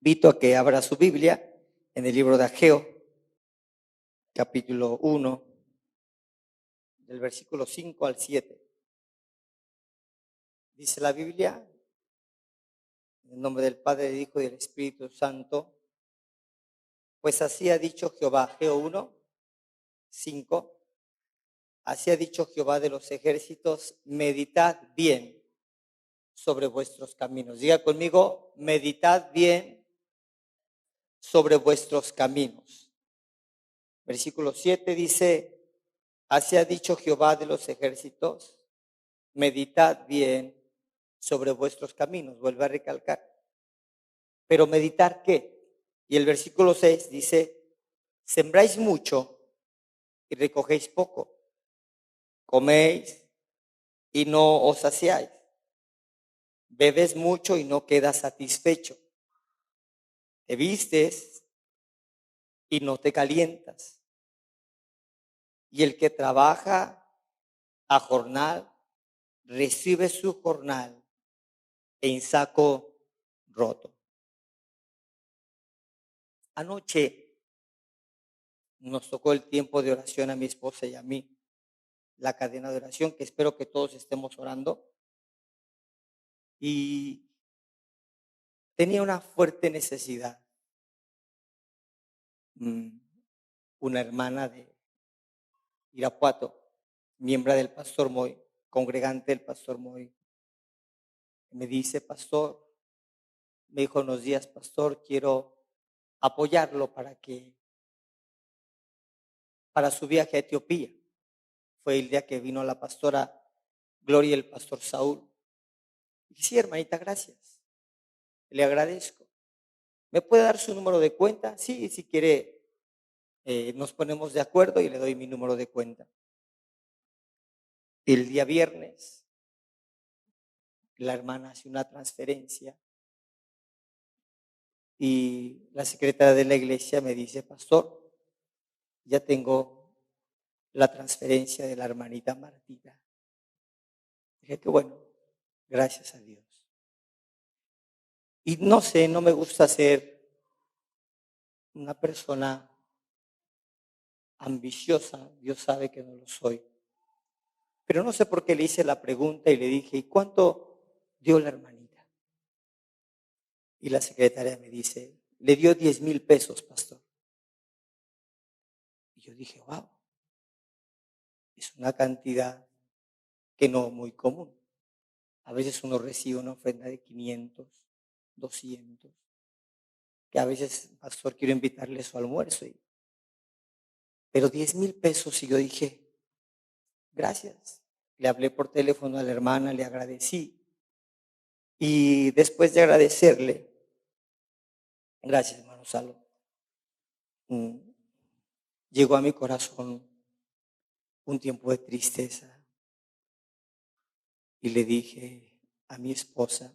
invito a que abra su Biblia en el libro de Ageo, capítulo 1, del versículo 5 al 7. Dice la Biblia, en el nombre del Padre, del Hijo y del Espíritu Santo, pues así ha dicho Jehová, Ageo 1, 5, así ha dicho Jehová de los ejércitos, meditad bien sobre vuestros caminos. Diga conmigo, meditad bien sobre vuestros caminos. Versículo 7 dice, así ha dicho Jehová de los ejércitos, meditad bien sobre vuestros caminos. Vuelve a recalcar. Pero meditar ¿qué? Y el versículo 6 dice, sembráis mucho y recogéis poco. Coméis y no os saciáis. Bebes mucho y no quedas satisfecho. Te vistes y no te calientas. Y el que trabaja a jornal, recibe su jornal en saco roto. Anoche nos tocó el tiempo de oración a mi esposa y a mí, la cadena de oración, que espero que todos estemos orando. Y tenía una fuerte necesidad. Una hermana de Irapuato, miembro del Pastor Moy, congregante del Pastor Moy, me dice, pastor, me dijo unos días, pastor, quiero apoyarlo para su viaje a Etiopía. Fue el día que vino la pastora Gloria y el pastor Saúl. Y sí, hermanita, gracias. Le agradezco. ¿Me puede dar su número de cuenta? Sí, si quiere, nos ponemos de acuerdo y le doy mi número de cuenta. El día viernes, la hermana hace una transferencia y la secretaria de la iglesia me dice, pastor, ya tengo la transferencia de la hermanita Martita. Dije que bueno, gracias a Dios. Y no sé, no me gusta ser una persona ambiciosa, Dios sabe que no lo soy. Pero no sé por qué le hice la pregunta y le dije, ¿y cuánto dio la hermanita? Y la secretaria me dice, le dio 10,000 pesos, pastor. Y yo dije, wow, es una cantidad que no es muy común. A veces uno recibe una ofrenda de 500, 200, que a veces, pastor, quiero invitarle a su almuerzo. Pero 10,000 pesos y yo dije, gracias. Le hablé por teléfono a la hermana, le agradecí. Y después de agradecerle, gracias, hermano Salo, llegó a mi corazón un tiempo de tristeza. Y le dije a mi esposa,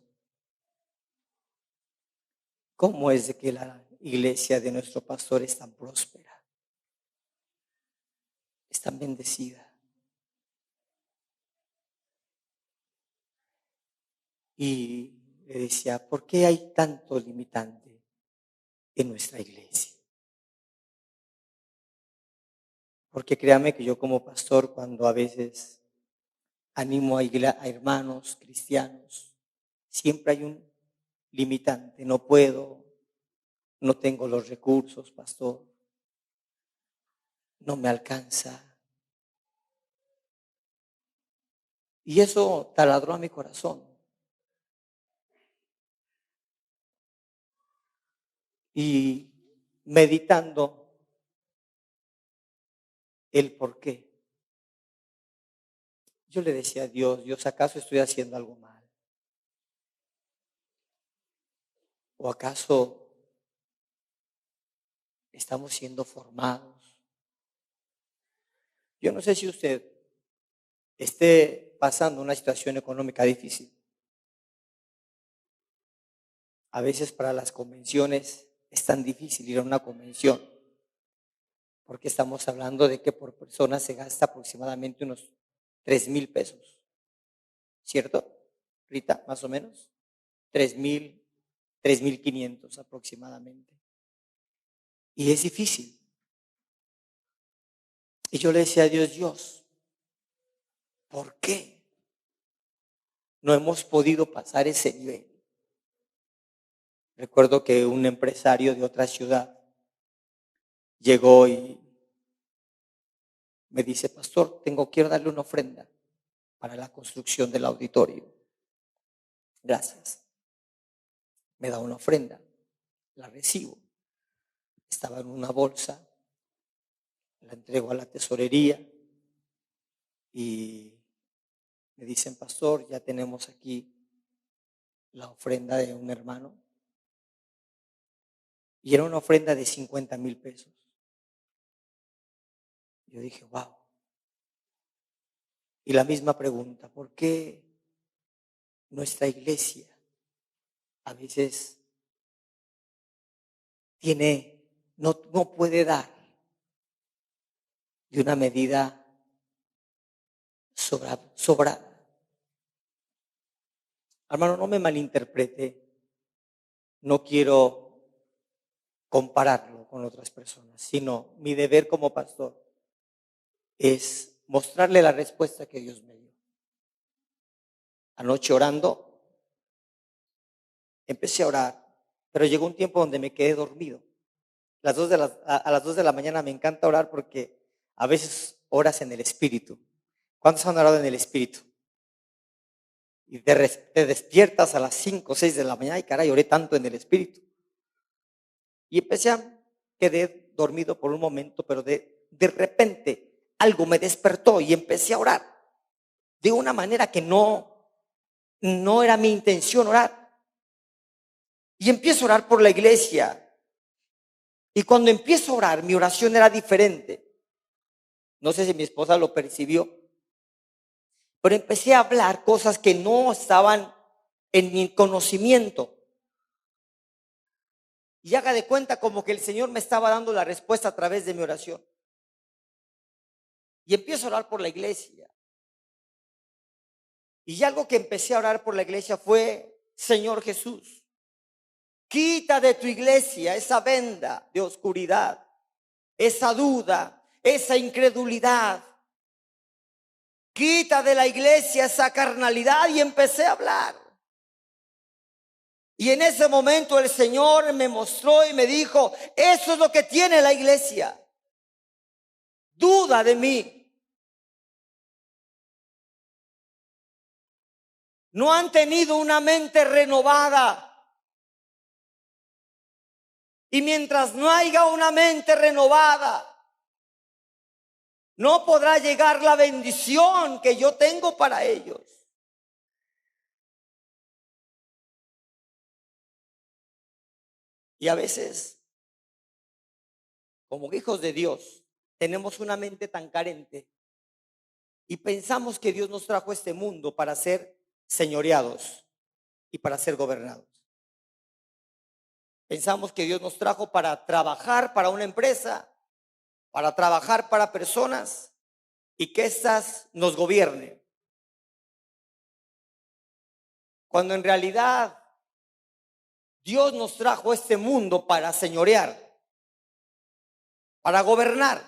¿cómo es de que la iglesia de nuestro pastor es tan próspera? Es tan bendecida. Y le decía, ¿por qué hay tanto limitante en nuestra iglesia? Porque créame que yo como pastor, cuando a veces animo a hermanos cristianos, siempre hay un limitante. No puedo, no tengo los recursos, pastor, no me alcanza. Y eso taladró a mi corazón. Y meditando el por qué, yo le decía a Dios, ¿acaso estoy haciendo algo mal? ¿O acaso estamos siendo formados? Yo no sé si usted esté pasando una situación económica difícil. A veces para las convenciones es tan difícil ir a una convención, porque estamos hablando de que por persona se gasta aproximadamente unos 3,000 pesos, ¿cierto, Rita? Más o menos, 3,000, 3,500 aproximadamente. Y es difícil. Y yo le decía a Dios, Dios, ¿por qué no hemos podido pasar ese nivel? Recuerdo que un empresario de otra ciudad llegó y me dice, pastor, quiero darle una ofrenda para la construcción del auditorio. Gracias. Me da una ofrenda, la recibo. Estaba en una bolsa, la entrego a la tesorería y me dicen, pastor, ya tenemos aquí la ofrenda de un hermano. Y era una ofrenda de 50,000 pesos. Yo dije, wow. Y la misma pregunta, ¿por qué nuestra iglesia a veces no puede dar de una medida sobrada? Hermano, no me malinterprete. No quiero compararlo con otras personas, sino mi deber como pastor es mostrarle la respuesta que Dios me dio. Anoche orando, empecé a orar, pero llegó un tiempo donde me quedé dormido. A las 2 de la mañana me encanta orar porque a veces oras en el Espíritu. ¿Cuántos han orado en el Espíritu? Y te despiertas a las 5 o 6 de la mañana y caray, oré tanto en el Espíritu. Y quedé dormido por un momento, pero de repente algo me despertó y empecé a orar de una manera que no era mi intención orar. Y empiezo a orar por la iglesia. Y cuando empiezo a orar, mi oración era diferente. No sé si mi esposa lo percibió, pero empecé a hablar cosas que no estaban en mi conocimiento. Y haga de cuenta como que el Señor me estaba dando la respuesta a través de mi oración. Y empiezo a orar por la iglesia. Y algo que empecé a orar por la iglesia fue, Señor Jesús, quita de tu iglesia esa venda de oscuridad, esa duda, esa incredulidad. Quita de la iglesia esa carnalidad. Y empecé a hablar. Y en ese momento el Señor me mostró y me dijo, eso es lo que tiene la iglesia. Duda de mí. No han tenido una mente renovada. Y mientras no haya una mente renovada, no podrá llegar la bendición que yo tengo para ellos. Y a veces, como hijos de Dios, tenemos una mente tan carente y pensamos que Dios nos trajo a este mundo para ser señoreados y para ser gobernados. Pensamos que Dios nos trajo para trabajar para una empresa, para trabajar para personas y que éstas nos gobiernen. Cuando en realidad Dios nos trajo a este mundo para señorear, para gobernar.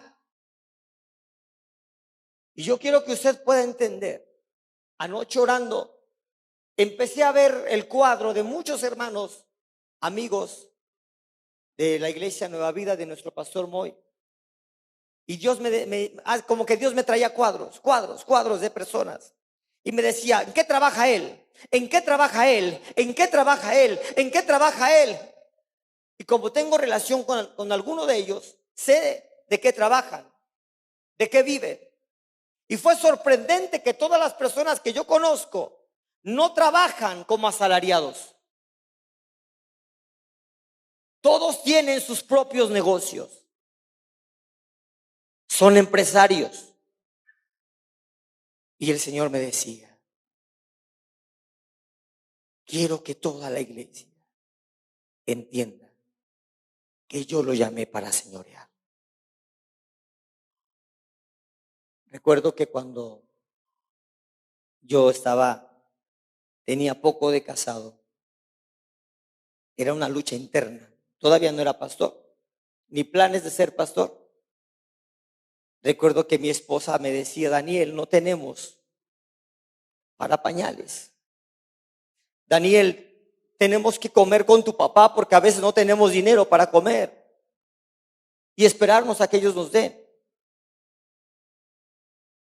Y yo quiero que usted pueda entender. Anoche orando, empecé a ver el cuadro de muchos hermanos, amigos de la iglesia Nueva Vida de nuestro pastor Moy. Y Dios como que Dios me traía cuadros de personas. Y me decía, ¿en qué trabaja él? ¿En qué trabaja él? ¿En qué trabaja él? ¿En qué trabaja él? Y como tengo relación con alguno de ellos, sé de qué trabajan, de qué viven. Y fue sorprendente que todas las personas que yo conozco no trabajan como asalariados. Todos tienen sus propios negocios. Son empresarios. Y el Señor me decía, quiero que toda la iglesia entienda que yo lo llamé para señorear. Recuerdo que cuando yo tenía poco de casado, Era una lucha interna. Todavía no era pastor, ni planes de ser pastor. Recuerdo que mi esposa me decía: Daniel, no tenemos para pañales. Daniel, tenemos que comer con tu papá porque a veces no tenemos dinero para comer y esperarnos a que ellos nos den.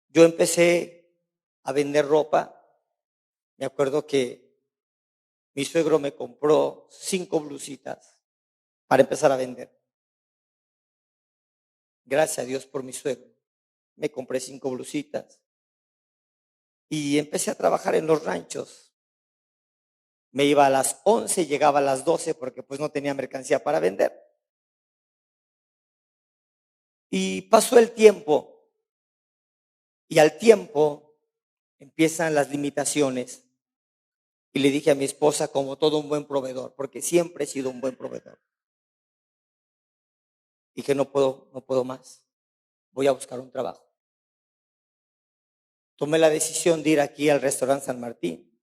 Yo empecé a vender ropa. Me acuerdo que mi suegro me compró 5 blusitas para empezar a vender. Gracias a Dios por mi suegro. Me compré 5 blusitas y empecé a trabajar en los ranchos. Me iba a las 11 y llegaba a las 12 porque pues no tenía mercancía para vender. Y pasó el tiempo y al tiempo empiezan las limitaciones. Y le dije a mi esposa, como todo un buen proveedor, porque siempre he sido un buen proveedor, dije: no puedo más, voy a buscar un trabajo. Tomé la decisión de ir aquí al restaurante San Martín.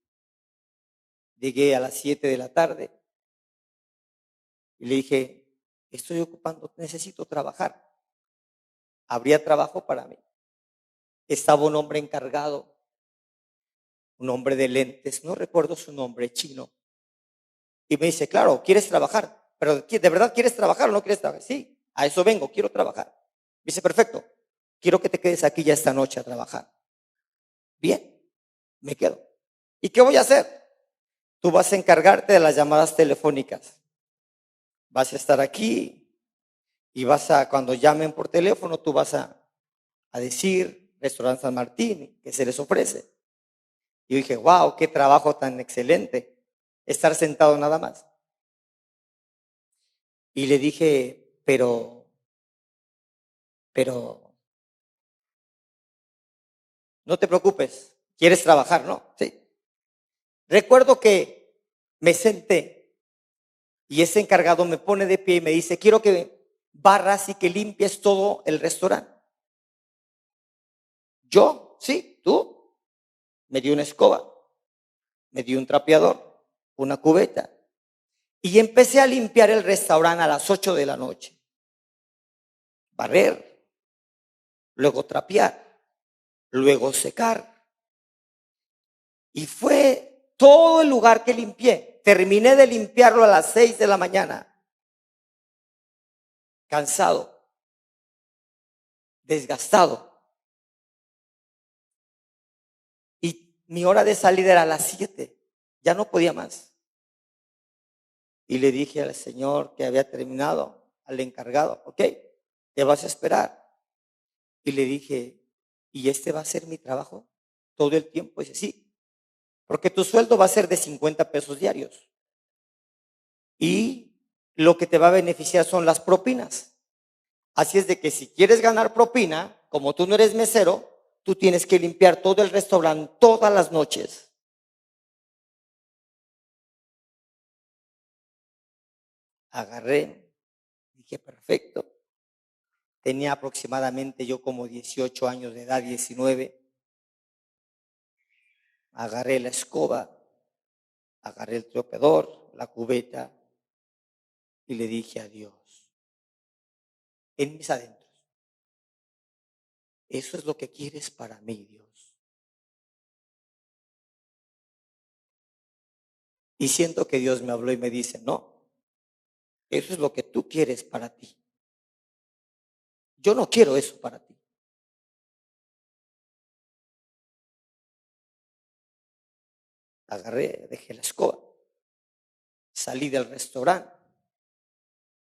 Llegué a las 7 de la tarde y le dije: estoy ocupando, necesito trabajar. ¿Habría trabajo para mí? Estaba un hombre encargado, un hombre de lentes, no recuerdo su nombre, chino. Y me dice: claro, ¿quieres trabajar? Pero ¿de verdad quieres trabajar o no quieres trabajar? Sí, a eso vengo, quiero trabajar. Me dice: perfecto, quiero que te quedes aquí ya esta noche a trabajar. Bien, me quedo. ¿Y qué voy a hacer? Tú vas a encargarte de las llamadas telefónicas. Vas a estar aquí y cuando llamen por teléfono, tú vas a decir Restaurante San Martín, que se les ofrece. Y yo dije: wow, qué trabajo tan excelente, estar sentado nada más. Y le dije: pero, no te preocupes, ¿quieres trabajar, no? Sí. Recuerdo que me senté y ese encargado me pone de pie y me dice: quiero que barras y que limpies todo el restaurante. Yo, sí, tú. Me dio una escoba, me dio un trapeador, una cubeta y empecé a limpiar el restaurante a las 8 de la noche. Barrer, luego trapear, luego secar. Y fue todo el lugar que limpié. Terminé de limpiarlo a las 6 de la mañana. Cansado, desgastado. Y mi hora de salida era a las 7. Ya no podía más. Y le dije al señor que había terminado, al encargado: ok, te vas a esperar. Y le dije: ¿y este va a ser mi trabajo todo el tiempo? Y dice: sí, porque tu sueldo va a ser de 50 pesos diarios. Y lo que te va a beneficiar son las propinas. Así es de que si quieres ganar propina, como tú no eres mesero, tú tienes que limpiar todo el restaurante todas las noches. Agarré, dije: perfecto. Tenía aproximadamente yo como 18 años de edad, 19. Agarré la escoba, agarré el trapeador, la cubeta y le dije a Dios, en mis adentros: eso es lo que quieres para mí, Dios. Y siento que Dios me habló y me dice: no, eso es lo que tú quieres para ti. Yo no quiero eso para ti. Agarré, dejé la escoba, salí del restaurante,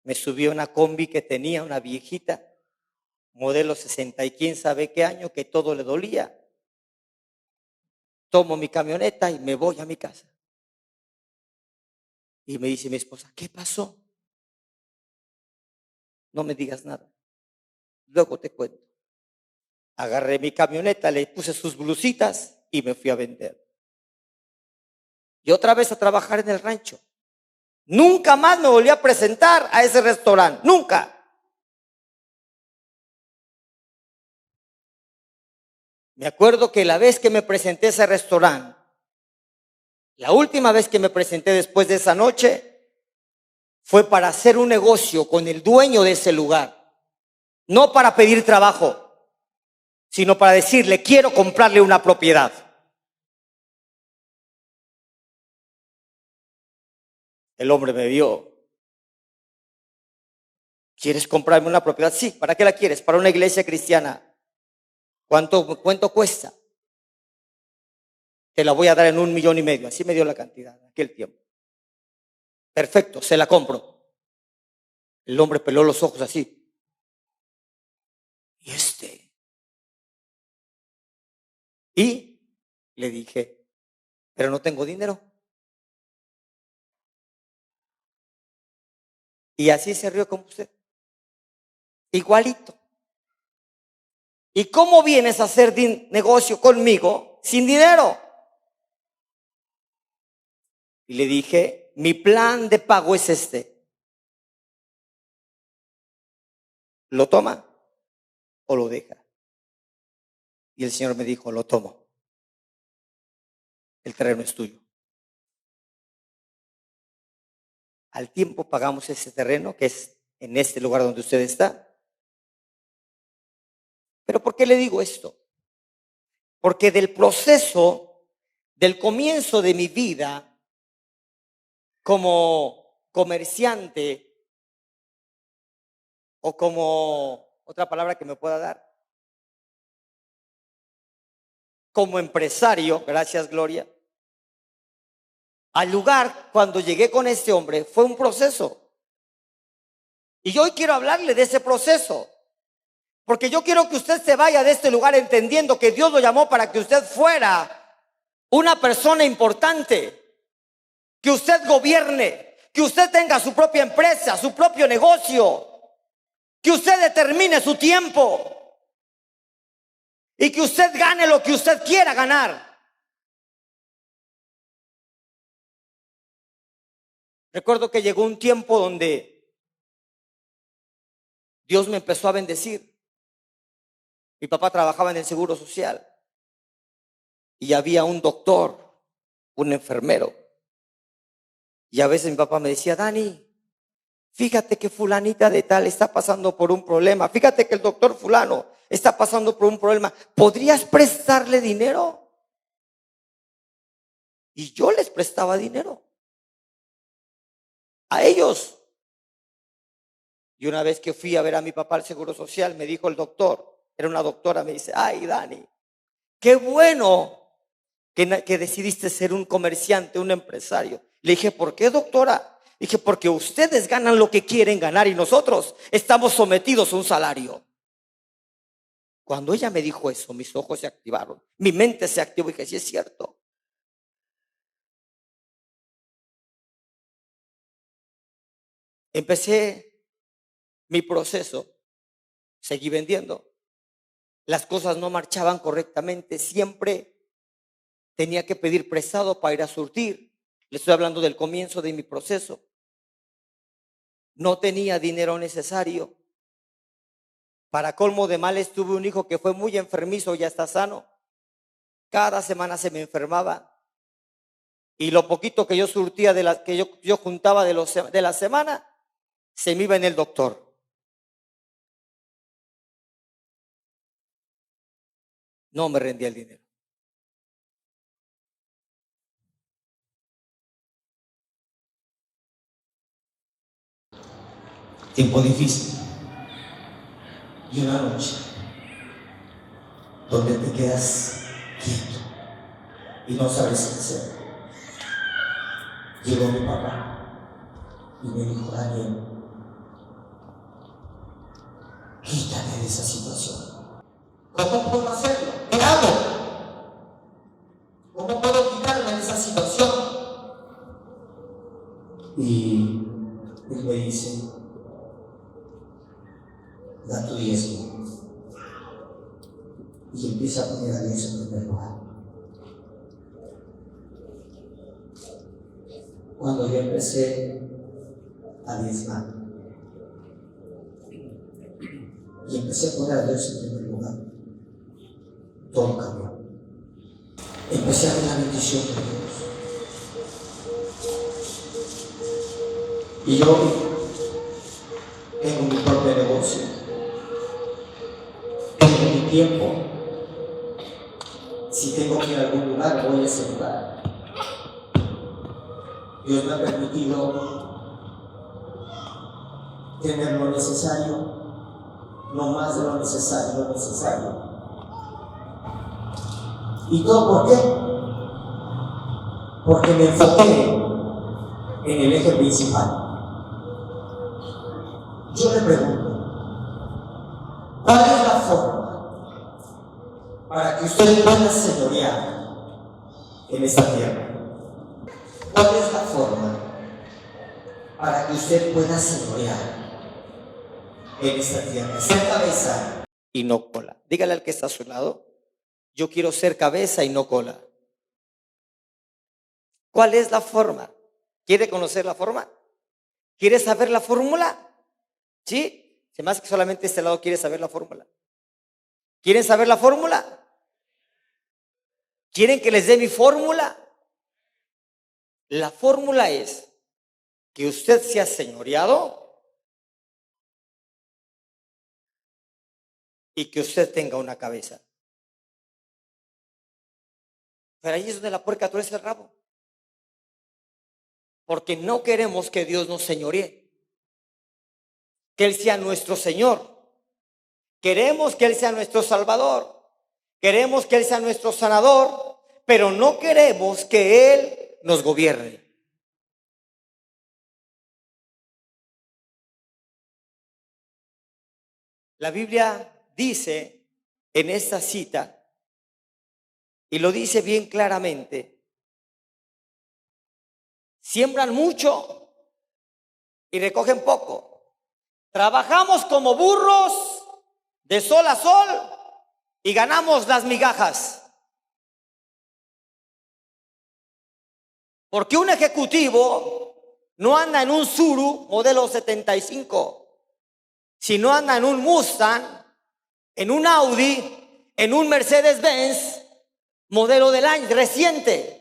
me subí a una combi que tenía una viejita, modelo 60 y quién sabe qué año, que todo le dolía. Tomo mi camioneta y me voy a mi casa. Y me dice mi esposa: ¿qué pasó? No me digas nada, luego te cuento. Agarré mi camioneta, le puse sus blusitas y me fui a vender. Y otra vez a trabajar en el rancho. Nunca más me volví a presentar a ese restaurante, nunca. Me acuerdo que la vez que me presenté a ese restaurante, la última vez que me presenté después de esa noche, fue para hacer un negocio con el dueño de ese lugar, no para pedir trabajo, sino para decirle, quiero comprarle una propiedad. El hombre me vio. ¿Quieres comprarme una propiedad? Sí. ¿Para qué la quieres? Para una iglesia cristiana. ¿Cuánto cuesta? Te la voy a dar en 1,5 millones. Así me dio la cantidad en aquel tiempo. Perfecto, se la compro. El hombre peló los ojos así. Y le dije, pero no tengo dinero. Y así se rió como usted. Igualito. ¿Y cómo vienes a hacer negocio conmigo sin dinero? Y le dije, mi plan de pago es este. ¿Lo toma o lo deja? Y el Señor me dijo, lo tomo. El terreno es tuyo. Al tiempo pagamos ese terreno, que es en este lugar donde usted está. ¿Pero por qué le digo esto? Porque del proceso, del comienzo de mi vida como comerciante, o como otra palabra que me pueda dar, como empresario, gracias Gloria, al lugar cuando llegué con este hombre fue un proceso. Y yo hoy quiero hablarle de ese proceso, porque yo quiero que usted se vaya de este lugar entendiendo que Dios lo llamó para que usted fuera una persona importante, que usted gobierne, que usted tenga su propia empresa, su propio negocio, que usted determine su tiempo y que usted gane lo que usted quiera ganar. Recuerdo que llegó un tiempo donde Dios me empezó a bendecir. Mi papá trabajaba en el Seguro Social y había un doctor, un enfermero. Y a veces mi papá me decía, Dani, fíjate que fulanita de tal está pasando por un problema. Fíjate que el doctor fulano está pasando por un problema. ¿Podrías prestarle dinero? Y yo les prestaba dinero a ellos. Y una vez que fui a ver a mi papá al Seguro Social, me dijo el doctor, era una doctora, me dice, ay Dani, qué bueno que decidiste ser un comerciante, un empresario. Le dije, ¿por qué, doctora? Dije, porque ustedes ganan lo que quieren ganar y nosotros estamos sometidos a un salario. Cuando ella me dijo eso, mis ojos se activaron, mi mente se activó y dije, sí es cierto. Empecé mi proceso, seguí vendiendo. Las cosas no marchaban correctamente, siempre tenía que pedir prestado para ir a surtir. Le estoy hablando del comienzo de mi proceso. No tenía dinero necesario. Para colmo de males, tuve un hijo que fue muy enfermizo, ya está sano. Cada semana se me enfermaba. Y lo poquito que yo surtía, que yo juntaba de la semana, se me iba en el doctor. No me rendía el dinero. Tiempo difícil. Y una noche donde te quedas quieto y no sabes qué hacer. Llegó mi papá y me dijo, Daniel, quítate de esa situación. ¿Cómo puedo hacerlo? ¿Qué hago? ¿Cómo puedo quitarme de esa situación? Y él me dice, da tu diezmo. Y empieza a poner a Dios en primer lugar. Cuando yo empecé a diezmar y empecé a poner a Dios en primer lugar, todo cambió. Empecé a ver la bendición de Dios. Y yo Dios me ha permitido tener lo necesario, no más de lo necesario. ¿Y todo por qué? Porque me enfoqué en el eje principal. Yo le pregunto, ¿cuál es la forma para que usted pueda señorear en esta tierra? ¿Cuál es la forma para que usted pueda señorear en esta tierra? Ser cabeza y no cola. Dígale al que está a su lado, yo quiero ser cabeza y no cola. ¿Cuál es la forma? ¿Quiere conocer la forma? ¿Quiere saber la fórmula? ¿Sí? Se me hace que solamente este lado quiere saber la fórmula. ¿Quieren saber la fórmula? ¿Quieren que les dé mi fórmula? La fórmula es que usted sea señoreado y que usted tenga una cabeza. Pero ahí es donde la puerca tuerce el rabo. Porque no queremos que Dios nos señoree. Que Él sea nuestro Señor. Queremos que Él sea nuestro Salvador. Queremos que Él sea nuestro sanador. Pero no queremos que Él nos gobierne. La Biblia dice en esta cita, y lo dice bien claramente, siembran mucho y recogen poco. Trabajamos como burros de sol a sol y ganamos las migajas. Porque un ejecutivo no anda en un Tsuru modelo 75, sino anda en un Mustang, en un Audi, en un Mercedes-Benz modelo del año reciente.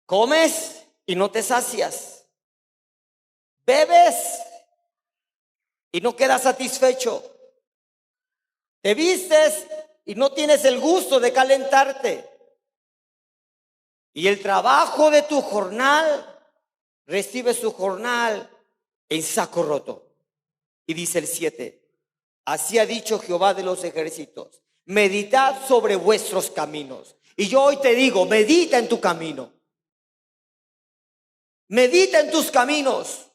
Comes y no te sacias. Bebes y no quedas satisfecho. Te vistes y no tienes el gusto de calentarte. Y el trabajo de tu jornal, recibe su jornal en saco roto. Y dice el 7, así ha dicho Jehová de los ejércitos, meditad sobre vuestros caminos. Y yo hoy te digo, medita en tu camino. Medita en tus caminos.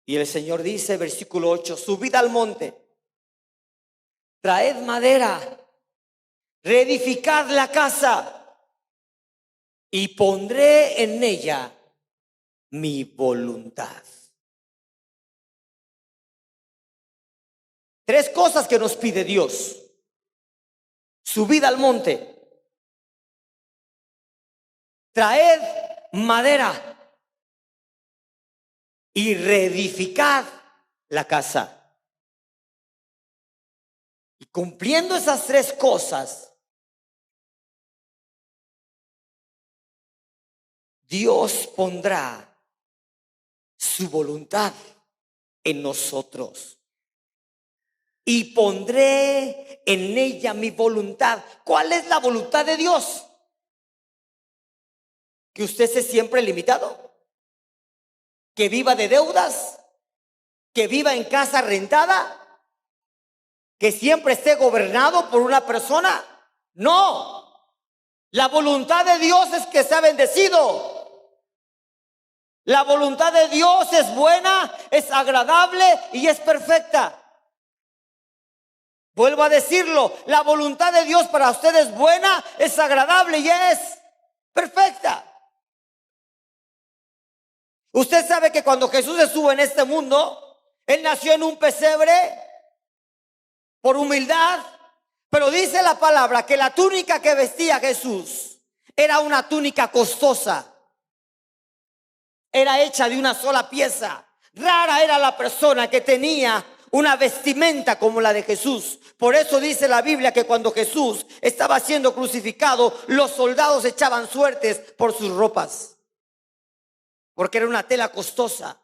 Y el Señor dice, versículo 8, subid al monte, traed madera, reedificad la casa y pondré en ella mi voluntad. 3 cosas que nos pide Dios. Subid al monte, traed madera y reedificad la casa. Y cumpliendo esas 3 cosas, Dios pondrá su voluntad en nosotros. Y pondré en ella mi voluntad. ¿Cuál es la voluntad de Dios? Que usted esté siempre limitado, que viva de deudas, que viva en casa rentada, que siempre esté gobernado por una persona. No, la voluntad de Dios es que sea bendecido. La voluntad de Dios es buena, es agradable y es perfecta. Vuelvo a decirlo, la voluntad de Dios para usted es buena, es agradable y es perfecta. Usted sabe que cuando Jesús estuvo en este mundo, Él nació en un pesebre por humildad, pero dice la palabra que la túnica que vestía Jesús era una túnica costosa. Era hecha de una sola pieza. Rara era la persona que tenía una vestimenta como la de Jesús. Por eso dice la Biblia que cuando Jesús estaba siendo crucificado, los soldados echaban suertes por sus ropas, porque era una tela costosa.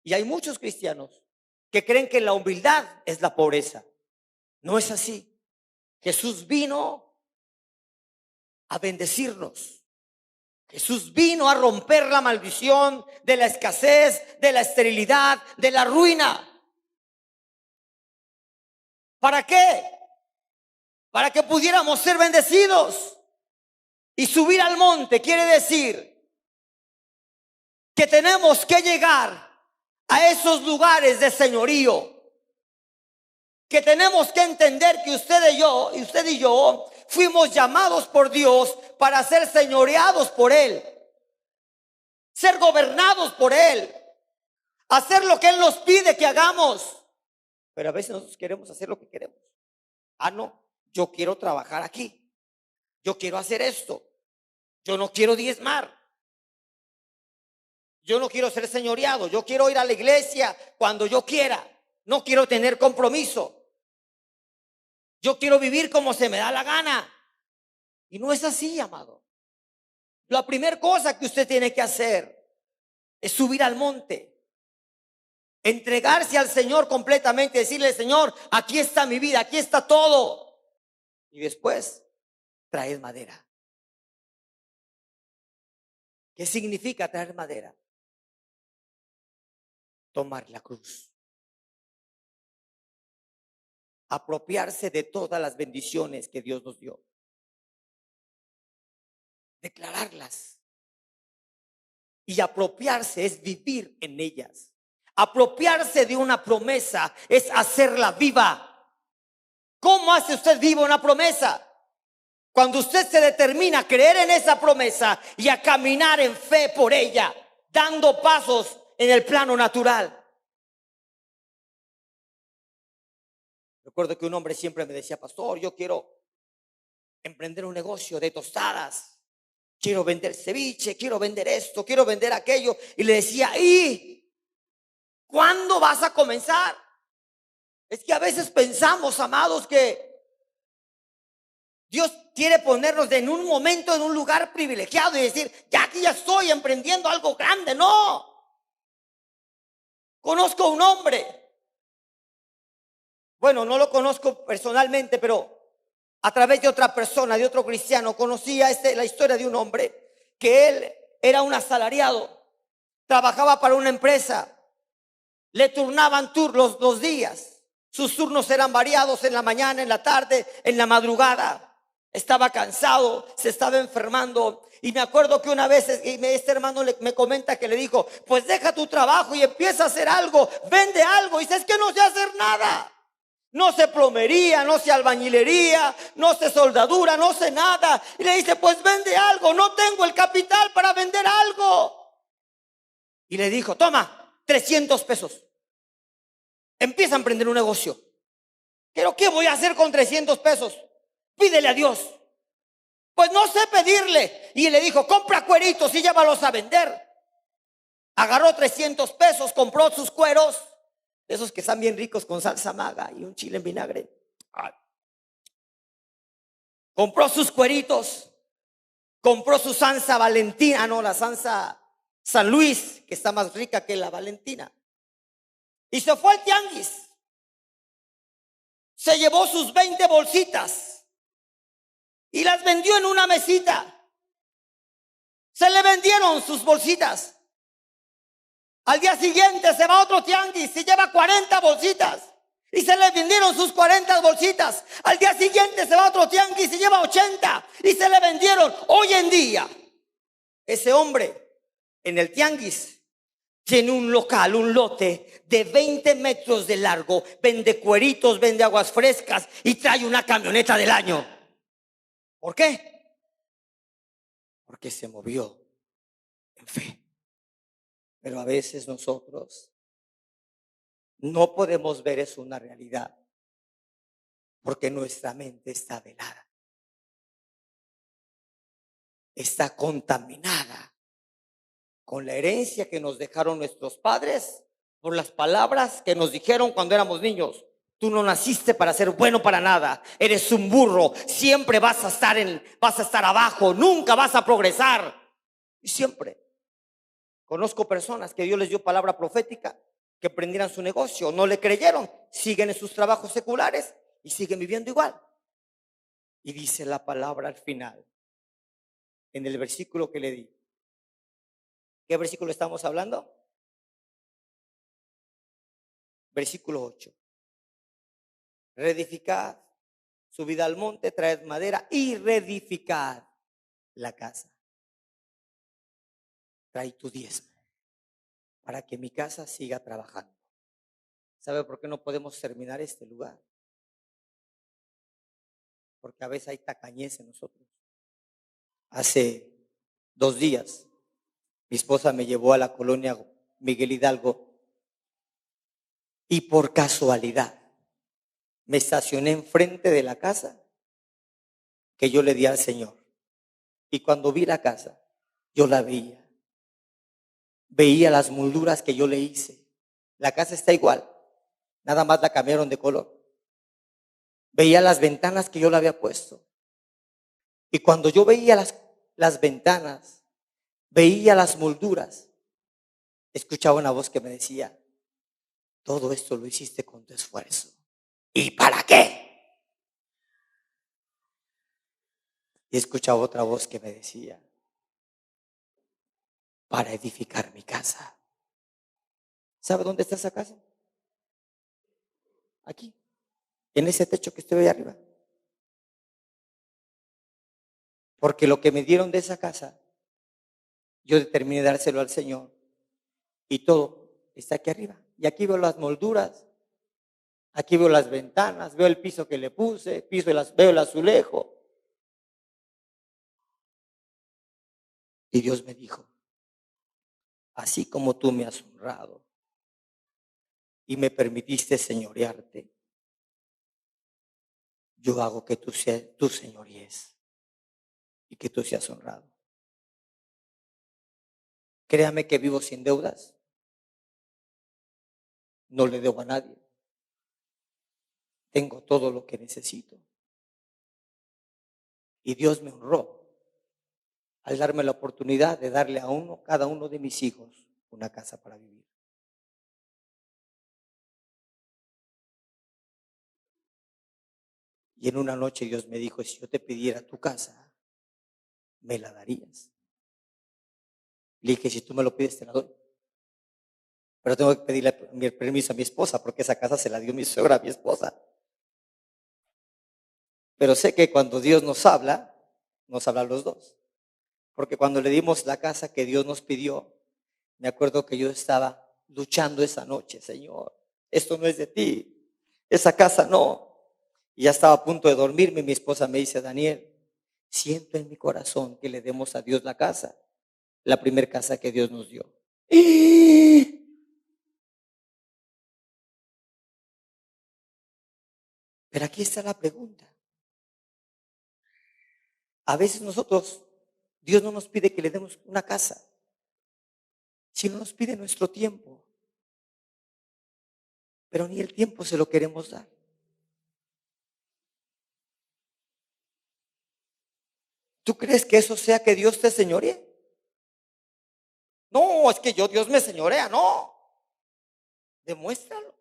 Y hay muchos cristianos que creen que la humildad es la pobreza. No es así. Jesús vino a bendecirnos. Jesús vino a romper la maldición de la escasez, de la esterilidad, de la ruina. ¿Para qué? Para que pudiéramos ser bendecidos. Y subir al monte quiere decir que tenemos que llegar a esos lugares de señorío. Que tenemos que entender que usted y yo fuimos llamados por Dios para ser señoreados por Él, ser gobernados por Él, hacer lo que Él nos pide que hagamos. Pero a veces nosotros queremos hacer lo que queremos. No, yo quiero trabajar aquí, yo quiero hacer esto, yo no quiero diezmar, yo no quiero ser señoreado, yo quiero ir a la iglesia cuando yo quiera, no quiero tener compromiso. Yo quiero vivir como se me da la gana. Y no es así, amado. La primera cosa que usted tiene que hacer es subir al monte, entregarse al Señor completamente, decirle: Señor, aquí está mi vida, aquí está todo. Y después traer madera. ¿Qué significa traer madera? Tomar la cruz. Apropiarse de todas las bendiciones que Dios nos dio. Declararlas. Y apropiarse es vivir en ellas. Apropiarse de una promesa es hacerla viva. ¿Cómo hace usted viva una promesa? Cuando usted se determina a creer en esa promesa y a caminar en fe por ella, dando pasos en el plano natural. Recuerdo que un hombre siempre me decía: pastor, yo quiero emprender un negocio de tostadas, quiero vender ceviche, quiero vender esto, quiero vender aquello. Y le decía: ¿y cuándo vas a comenzar? Es que a veces pensamos, amados, que Dios quiere ponernos en un momento, en un lugar privilegiado y decir: ya aquí ya estoy emprendiendo algo grande. No. Conozco un hombre. Bueno, no lo conozco personalmente, pero a través de otra persona, de otro cristiano, conocía la historia de un hombre que él era un asalariado, trabajaba para una empresa, le turnaban turnos los días, sus turnos eran variados, en la mañana, en la tarde, en la madrugada. Estaba cansado, se estaba enfermando. Y me acuerdo que una vez este hermano me comenta que le dijo: pues deja tu trabajo y empieza a hacer algo, vende algo. Y dice: es que no sé hacer nada. No sé plomería, no sé albañilería, no sé soldadura, no sé nada. Y le dice: pues vende algo, no tengo el capital para vender algo. Y le dijo: toma, 300 pesos. Empieza a emprender un negocio. ¿Pero qué voy a hacer con 300 pesos? Pídele a Dios. Pues no sé pedirle. Y le dijo: compra cueritos y llévalos a vender. Agarró 300 pesos, compró sus cueros, esos que están bien ricos, con salsa maga y un chile en vinagre. Compró sus cueritos, compró su salsa Valentina, no, la salsa San Luis, que está más rica que la Valentina. Y se fue al tianguis. Se llevó sus 20 bolsitas y las vendió en una mesita. Se le vendieron sus bolsitas. Al día siguiente se va a otro tianguis y lleva 40 bolsitas y se le vendieron sus 40 bolsitas. Al día siguiente se va a otro tianguis y lleva 80 y se le vendieron. Hoy en día, ese hombre en el tianguis tiene un local, un lote de 20 metros de largo, vende cueritos, vende aguas frescas y trae una camioneta del año. ¿Por qué? Porque se movió en fe. Pero a veces nosotros no podemos ver eso una realidad, porque nuestra mente está velada, está contaminada con la herencia que nos dejaron nuestros padres, por las palabras que nos dijeron cuando éramos niños. Tú no naciste para ser bueno para nada, eres un burro, siempre vas a estar abajo, nunca vas a progresar. Y siempre conozco personas que Dios les dio palabra profética que prendieran su negocio. No le creyeron, siguen en sus trabajos seculares y siguen viviendo igual. Y dice la palabra al final, en el versículo que le di. ¿Qué versículo estamos hablando? Versículo 8. Reedificad, subid al monte, traed madera y reedificad la casa. Trae tu diezmo para que mi casa siga trabajando. ¿Sabe por qué no podemos terminar este lugar? Porque a veces hay tacañez en nosotros. Hace 2 días, mi esposa me llevó a la colonia Miguel Hidalgo y por casualidad me estacioné enfrente de la casa que yo le di al Señor. Y cuando vi la casa, yo la veía. Veía las molduras que yo le hice. La casa está igual, nada más la cambiaron de color. Veía las ventanas que yo le había puesto. Y cuando yo veía las ventanas, veía las molduras, escuchaba una voz que me decía, todo esto lo hiciste con tu esfuerzo. ¿Y para qué? Y escuchaba otra voz que me decía, para edificar mi casa. ¿Sabe dónde está esa casa? Aquí, en ese techo que usted ve arriba. Porque lo que me dieron de esa casa, yo determiné dárselo al Señor. Y todo está aquí arriba. Y aquí veo las molduras, aquí veo las ventanas, veo el piso que le puse, veo el azulejo. Y Dios me dijo, así como tú me has honrado y me permitiste señorearte, yo hago que tú señoríes y que tú seas honrado. Créame que vivo sin deudas. No le debo a nadie. Tengo todo lo que necesito. Y Dios me honró al darme la oportunidad de darle a cada uno de mis hijos una casa para vivir. Y en una noche Dios me dijo, si yo te pidiera tu casa, ¿me la darías? Le dije, si tú me lo pides, te la doy. Pero tengo que pedirle permiso a mi esposa, porque esa casa se la dio mi suegra a mi esposa. Pero sé que cuando Dios nos habla los dos. Porque cuando le dimos la casa que Dios nos pidió, me acuerdo que yo estaba luchando esa noche, Señor, esto no es de ti, esa casa no. Y ya estaba a punto de dormirme y mi esposa me dice, Daniel, siento en mi corazón que le demos a Dios la casa, la primera casa que Dios nos dio. Pero aquí está la pregunta. A veces Dios no nos pide que le demos una casa, sino nos pide nuestro tiempo. Pero ni el tiempo se lo queremos dar. ¿Tú crees que eso sea que Dios te señoree? No, es que Dios me señorea, no. Demuéstralo.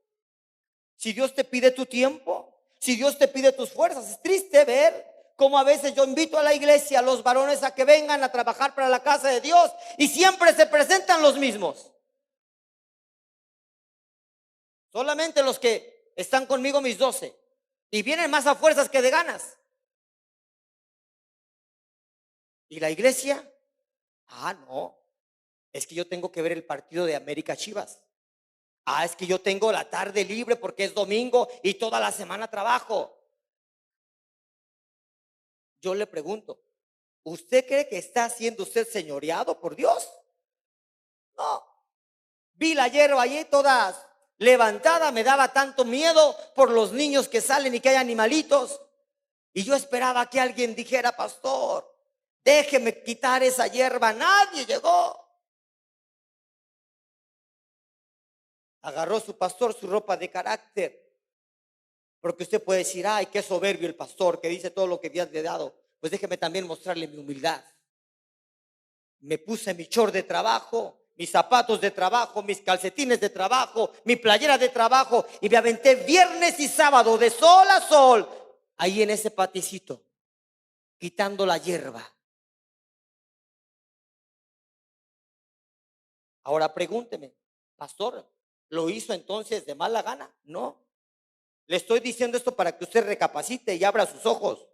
Si Dios te pide tu tiempo, si Dios te pide tus fuerzas, es triste ver cómo a veces yo invito a la iglesia, a los varones a que vengan a trabajar para la casa de Dios y siempre se presentan los mismos. Solamente los que están conmigo, mis 12, y vienen más a fuerzas que de ganas. ¿Y la iglesia? No, es que yo tengo que ver el partido de América Chivas. Es que yo tengo la tarde libre porque es domingo y toda la semana trabajo. Yo le pregunto, ¿usted cree que está siendo usted señoreado por Dios? No. Vi la hierba allí toda levantada, me daba tanto miedo por los niños que salen y que hay animalitos. Y yo esperaba que alguien dijera, pastor, déjeme quitar esa hierba. Nadie llegó. Agarró su pastor su ropa de carácter. Porque usted puede decir, ay, qué soberbio el pastor que dice todo lo que Dios le ha dado. Pues déjeme también mostrarle mi humildad. Me puse mi short de trabajo mis zapatos de trabajo, mis calcetines de trabajo, mi playera de trabajo, y me aventé viernes y sábado de sol a sol, ahí en ese paticito, quitando la hierba. Ahora pregúnteme, pastor, ¿lo hizo entonces de mala gana? No. Le estoy diciendo esto para que usted recapacite y abra sus ojos.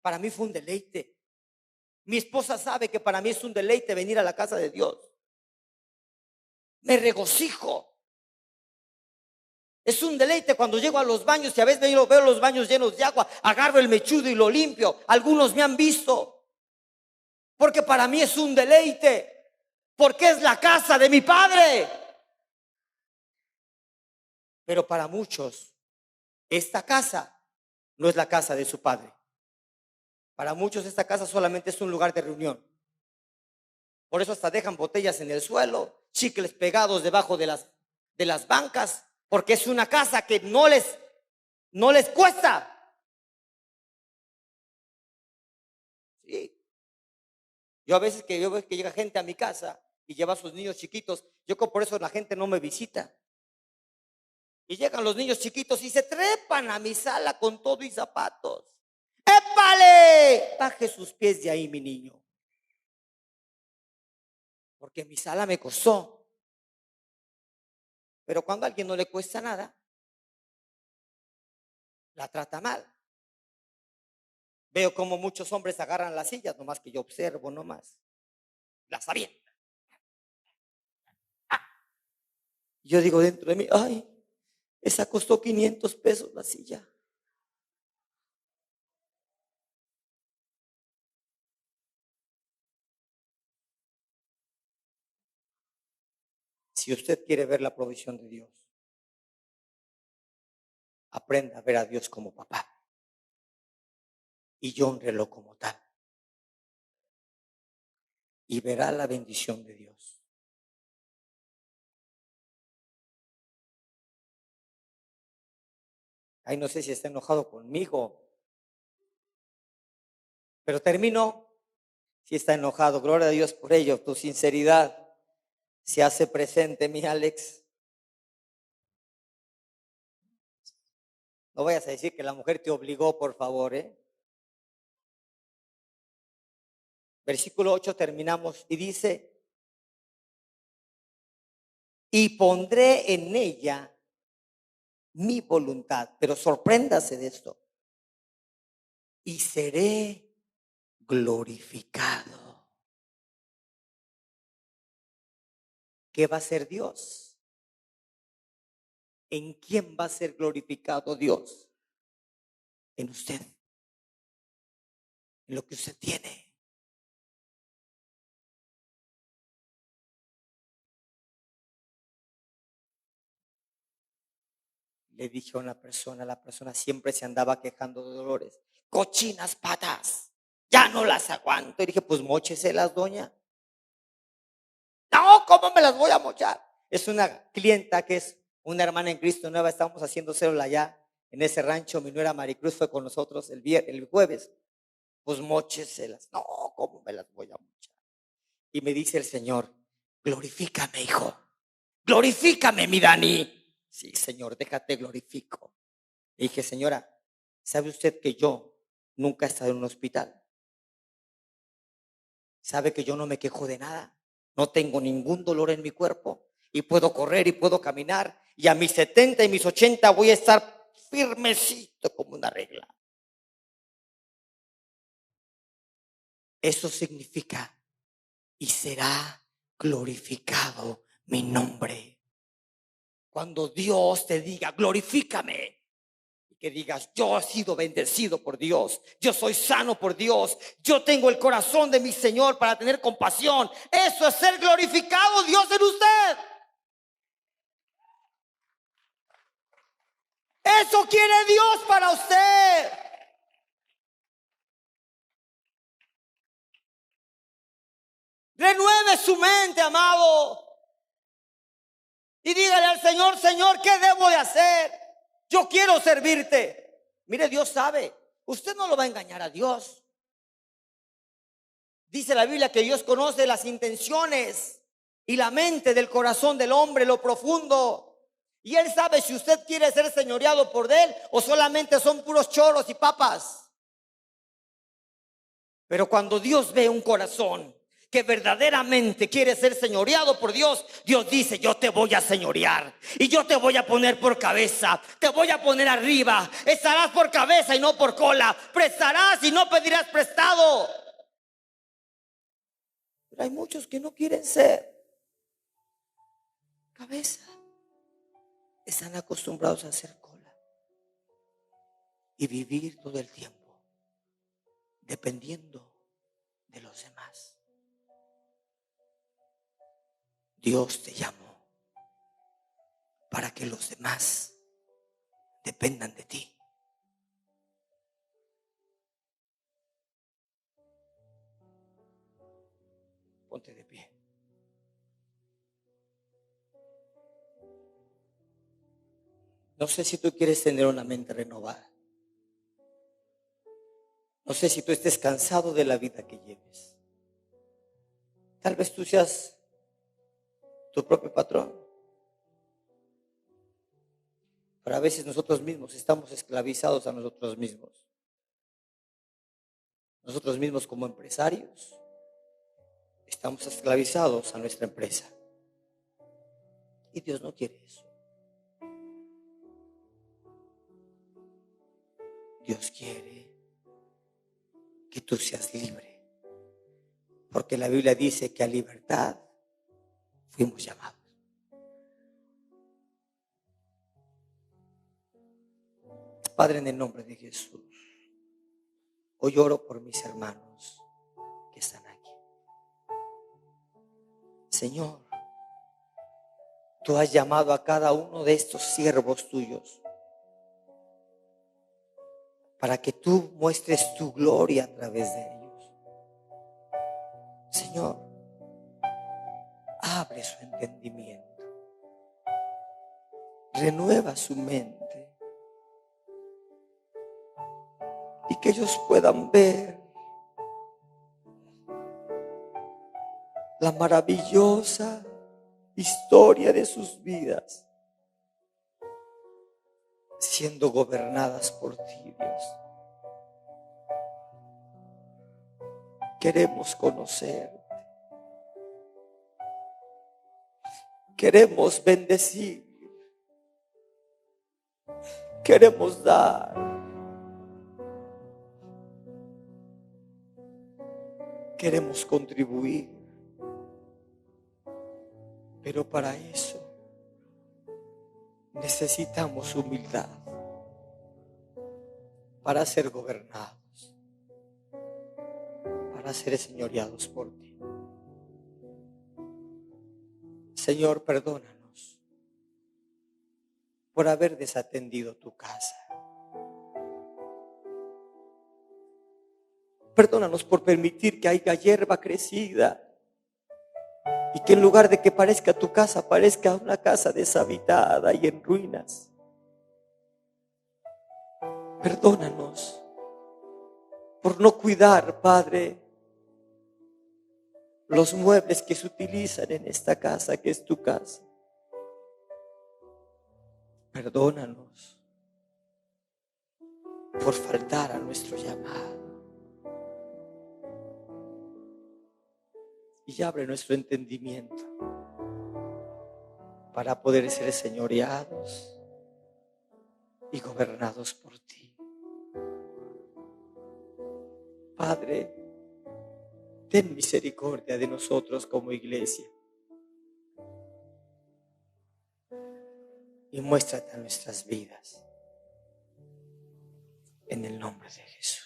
Para mí fue un deleite. Mi esposa sabe que para mí es un deleite venir a la casa de Dios. Me regocijo. Es un deleite cuando llego a los baños y a veces veo los baños llenos de agua, agarro el mechudo y lo limpio. Algunos me han visto. Porque para mí es un deleite. Porque es la casa de mi Padre. Pero para muchos, esta casa no es la casa de su Padre. Para muchos esta casa solamente es un lugar de reunión. Por eso hasta dejan botellas en el suelo, chicles pegados debajo de las bancas, porque es una casa que no les cuesta. Sí. Yo a veces que veo que llega gente a mi casa y lleva a sus niños chiquitos, yo creo por eso la gente no me visita. Y llegan los niños chiquitos y se trepan a mi sala con todo y zapatos. ¡Épale! Baje sus pies de ahí, mi niño. Porque mi sala me costó. Pero cuando a alguien no le cuesta nada, la trata mal. Veo como muchos hombres agarran las sillas, nomás que yo observo nomás. Las avientan. Yo digo dentro de mí, ay, esa costó 500 pesos la silla. Si usted quiere ver la provisión de Dios, aprenda a ver a Dios como papá y honrelo como tal. Y verá la bendición de Dios. Ay, no sé si está enojado conmigo, pero termino. Si está enojado, gloria a Dios por ello. Tu sinceridad se hace presente, mi Alex. No vayas a decir que la mujer te obligó, por favor, Versículo 8 terminamos y dice: y pondré en ella mi voluntad. Pero sorpréndase de esto. Y seré glorificado. ¿Qué va a ser Dios? ¿En quién va a ser glorificado Dios? En usted. En lo que usted tiene. Le dije a una persona, la persona siempre se andaba quejando de dolores. Cochinas patas, ya no las aguanto. Y dije, pues mócheselas, doña. No, ¿cómo me las voy a mochar? Es una clienta que es una hermana en Cristo nueva. Estábamos haciendo célula allá en ese rancho. Mi nuera Maricruz fue con nosotros el jueves. Pues mócheselas. No, ¿cómo me las voy a mochar? Y me dice el Señor, glorifícame, hijo. Glorifícame, mi Dani. Sí, Señor, déjate glorifico. Le dije, señora, ¿sabe usted que yo nunca he estado en un hospital? ¿Sabe que yo no me quejo de nada? No tengo ningún dolor en mi cuerpo y puedo correr y puedo caminar, y a mis 70 y mis 80 voy a estar firmecito como una regla. Eso significa, y será glorificado mi nombre. Cuando Dios te diga, glorifícame, y que digas, yo he sido bendecido por Dios, yo soy sano por Dios, yo tengo el corazón de mi Señor para tener compasión. Eso es ser glorificado Dios en usted. Eso quiere Dios para usted. Renueve su mente, amado. Y dígale al Señor, Señor, ¿qué debo de hacer? Yo quiero servirte. Mire, Dios sabe. Usted no lo va a engañar a Dios. Dice la Biblia que Dios conoce las intenciones y la mente del corazón del hombre, lo profundo. Y Él sabe si usted quiere ser señoreado por Él o solamente son puros choros y papas. Pero cuando Dios ve un corazón que verdaderamente quiere ser señoreado por Dios, Dios dice: yo te voy a señorear y yo te voy a poner por cabeza, te voy a poner arriba. Estarás por cabeza y no por cola, prestarás y no pedirás prestado. Pero hay muchos que no quieren ser cabeza, están acostumbrados a hacer cola y vivir todo el tiempo dependiendo de los demás. Dios te llamó para que los demás dependan de ti. Ponte de pie. No sé si tú quieres tener una mente renovada. No sé si tú estés cansado de la vida que lleves. Tal vez tú seas tu propio patrón. Pero a veces nosotros mismos estamos esclavizados a nosotros mismos. Nosotros mismos como empresarios estamos esclavizados a nuestra empresa. Y Dios no quiere eso. Dios quiere que tú seas libre. Porque la Biblia dice que a libertad fuimos llamados. Padre, en el nombre de Jesús, hoy oro por mis hermanos que están aquí. Señor, tú has llamado a cada uno de estos siervos tuyos para que tú muestres tu gloria a través de ellos. Señor, abre su entendimiento, renueva su mente y que ellos puedan ver la maravillosa historia de sus vidas siendo gobernadas por ti, Dios. Queremos conocerte, queremos bendecir, queremos dar, queremos contribuir, pero para eso necesitamos humildad para ser gobernados, para ser señoreados por ti. Señor, perdónanos por haber desatendido tu casa. Perdónanos por permitir que haya hierba crecida y que en lugar de que parezca tu casa, parezca una casa deshabitada y en ruinas. Perdónanos por no cuidar, Padre, los muebles que se utilizan en esta casa, que es tu casa. Perdónanos por faltar a nuestro llamado. Y abre nuestro entendimiento para poder ser señoreados y gobernados por ti. Padre, ten misericordia de nosotros como iglesia y muéstrate a nuestras vidas en el nombre de Jesús.